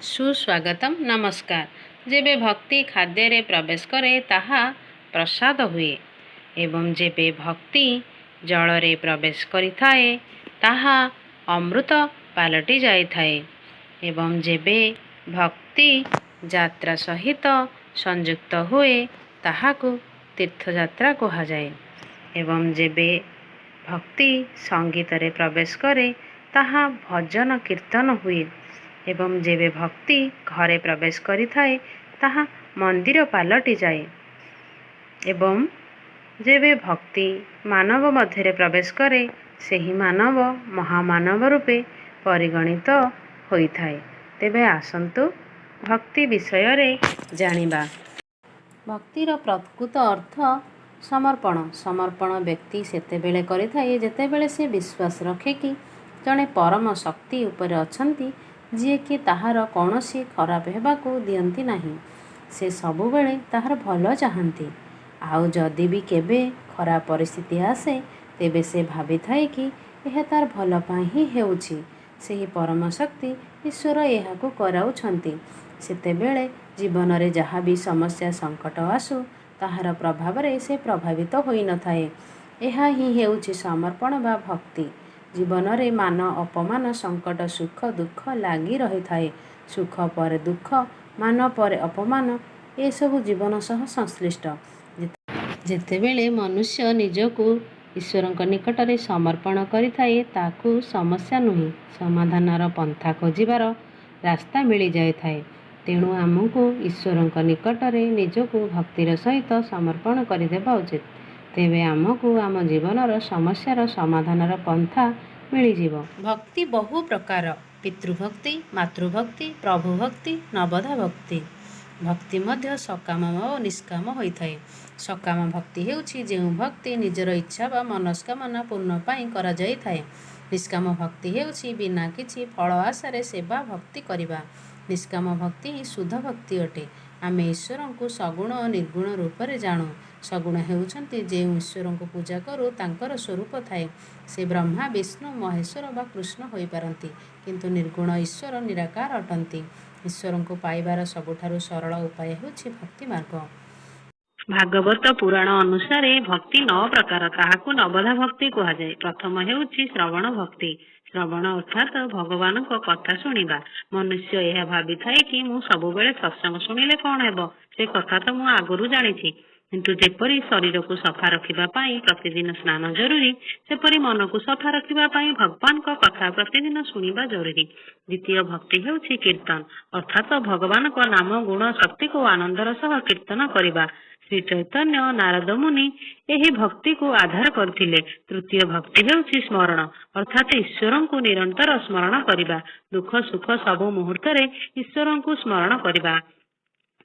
सुस्वागतम नमस्कार। जेबे भक्ति खाद्य रे प्रवेश करे ताहा प्रसाद हुए एवं जेबे भक्ति जल रे प्रवेश करिथाए ताहा अमृत पालटि जाइथाए एवं जेबे भक्ति यात्रा सहित संयुक्त हुए ताहाकु तीर्थयात्रा कहाजाए एवं जेबे भक्ति संगीत रे प्रवेश करे ताहा भजन कीर्तन हुए एवं जेबे भक्ति घरे प्रवेश करिथाए ताहा मंदिर पालटि जाए एवं जेबे भक्ति मानव मध्य प्रवेश करे सेही मानव महामानव रूपे परिगणित होइथाए। तेबे आसंतु भक्ति विषय रे जानिबा। भक्तिर प्रकृत अर्थ समर्पण। समर्पण व्यक्ति सेतेबेले करिथाए जेतेबेले से विश्वास रखे कि जड़े परम शक्ति उपर अछंती जी कि ताहार कौनसी खराब हेबाकू दियंती नहीं। से सबुबेले ताहार भल चाहती। आउ जदि भी केबे खराब परिस्थिति आसे तेबे से भावी थाए कि यह तार भल पाई ही हेउछि। सेही परम शक्ति ईश्वर एहाकू कराउछंती। सेतेबेले जीवन रे जहाँ भी समस्या संकट आसु ताहार प्रभाव रे से प्रभावित होई न थाए। एहा ही हेउछि समर्पण बा भक्ति। जीवन रे मान अपमान संकट सुख दुख लागी रही थाए। सुख पर दुख मान पर अपमान ए सबु जीवन सह संश्लिष्ट। जेतेबेले मनुष्य निजको ईश्वरଙ୍କ निकटरे समर्पण करिथाए ताकू समस्या नुही समाधानर पंथा खोजिबार रास्ता मिली जाए थाए। तेणु आमको ईश्वरଙ୍କ निकटरे निजको भक्तिर सहित समर्पण करदेवा उचित। तेबे आमको आम जीवनर समस्यार समाधानर पंथा मिलिजिव। भक्ति बहु प्रकार। पितृभक्ति मातृभक्ति प्रभुभक्ति नवधा भक्ति। भक्ति मध्य सकाम और निष्काम होइथाए। सकाम भक्ति हेउछि जेउ भक्ति निजर इच्छा बा मनस्कामना पूर्ण पाई करा जाई थाए। निष्काम भक्ति हेउछि बिना किछि फल आशारे सेवा भक्ति करिबा। निष्काम भक्ति ही शुद्ध भक्ति अटे। आमे ईश्वरंकु सगुण और निर्गुण रूप रे जाणु। सगुण हेउछंती जेउ ईश्वरंकु पूजा करू तांकर स्वरूप थाए। से ब्रह्मा विष्णु महेश्वर बा कृष्ण होई पारंती किंतु निर्गुण ईश्वर निराकार अटंती। ईश्वरंकु पाइबार सबुठारु सरल उपाय हेउछि भक्ति मार्ग। भागवत पुराण अनुसार भक्ति 9 प्रकार ताहाकु नवधा भक्ति कहुए। प्रथम हेउछि श्रवण भक्ति। श्रवण अर्थात भगवान को कथा शुणिबा। मनुष्य यह भावी थाए कि मु सबुबेले सत्संग शुणिले कौन हेबो से कथा तो मु आगुरु जानिछि किंतु जेपरी शरीर को सफा रखिबा पाई प्रतिदिन स्नान जरूरी सेपरी मन को सफा रखिबा पाई भगवान को कथा प्रतिदिन शुणिबा जरूरी। द्वितीय भक्ति हेउछि कीर्तन अर्थात भगवान को नाम गुण शक्ति को आनंदर सह कीर्तन करिबा। श्री चैतन्य नारद मुनि यही भक्ति को आधार करथिले। तृतीय भक्ति हेउछि स्मरण अर्थात ईश्वर को निरंतर स्मरण करिबा। दुख सुख सबु मुहूर्त रे ईश्वर को स्मरण करिबा।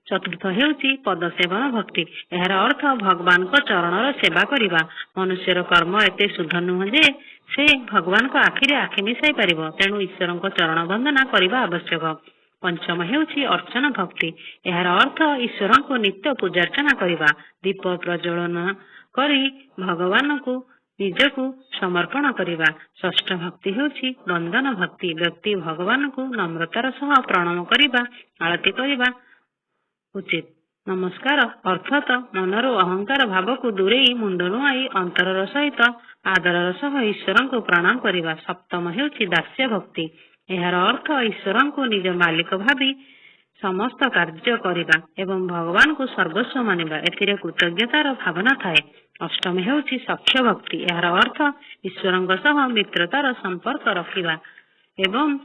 चतुर्थ हेउछि पद सेवन भक्ति। एहार अर्थ भगवान को चरणर सेवा करिबा। मनुष्यर कर्म एते शुद्ध नुह जे से भगवान को आखिरे आखि मिसाई पारिबो। तेणु ईश्वर को चरण वंदना करिबा आवश्यक। पंचम हेउछि अर्चना भक्ति। एहार अर्थ ईश्वर को नित्य पूजार्चना करिबा। दीप प्रज्वलन करी भगवान को निजको समर्पण करिबा। षष्ठ भक्ति हेउछि वंदन भक्ति। व्यक्ति भगवान को नम्रतार सह प्रणाम करिबा आरती करिबा उचित। नमस्कार अर्थात मनर अहंकार भाव को दूरे मुंड नुआई अंतरर सहित आदरर सह ईश्वर को प्रणाम करिबा। सप्तम हेउछि दास्य भक्ति। एहार अर्थ ईश्वर को निज मालिक भावी समस्त कार्य करिबा एवं भगवान को सर्वस्व मानिबा। एथिरे कृतज्ञतार भावना थाए। अष्टम हेउछि सख्य भक्ति। एहार अर्थ ईश्वर सह मित्रतार संपर्क रखिबा एवं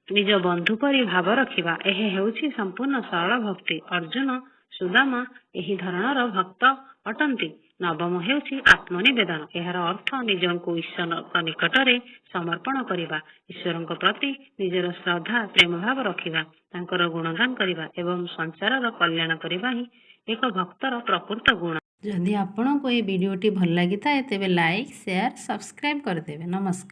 निज बंधु परी भाव रखिबा। एहे हेउछि संपूर्ण सरल भक्ति। अर्जुन सुदामा एही धरणर भक्त अटंती। नवम हेउछि आत्मनिवेदन। एहार अर्थ निजको ईश्वर निकटरे समर्पण करिबा। ईश्वर प्रति निजर श्रद्धा प्रेम भाव रखिबा तांकर गुणगान करिबा एवं संसारर कल्याण करिबा ही एक भक्तर प्रकृत गुण। जदि आपनको ए वीडियोटी भल लागि थाए तेबे लाइक शेयर सब्सक्राइब कर देबे। नमस्कार।